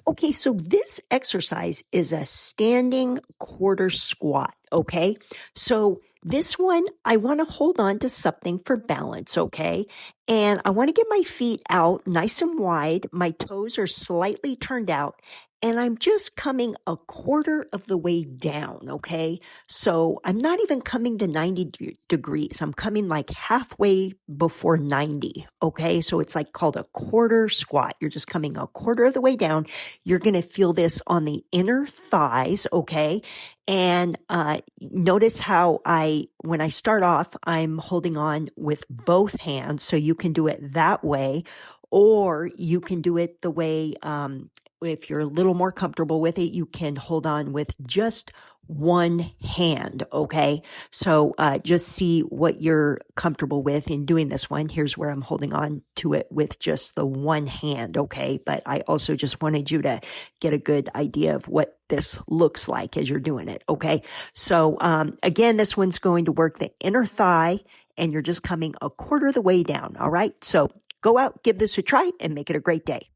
Okay, so this exercise is a standing quarter squat. Okay, so this one, I want to hold on to something for balance. Okay, and I want to get my feet out nice and wide. My toes are slightly turned out. And I'm just coming a quarter of the way down, okay? So I'm not even coming to 90 degrees. I'm coming like halfway before 90, okay? So it's like called a quarter squat. You're just coming a quarter of the way down. You're going to feel this on the inner thighs, okay? And notice how when I start off, I'm holding on with both hands. So you can do it that way, or you can do it the way, if you're a little more comfortable with it, you can hold on with just one hand, okay? So just see what you're comfortable with in doing this one. Here's where I'm holding on to it with just the one hand, okay? But I also just wanted you to get a good idea of what this looks like as you're doing it, okay? So again, this one's going to work the inner thigh, and you're just coming a quarter of the way down, all right? So go out, give this a try, and make it a great day.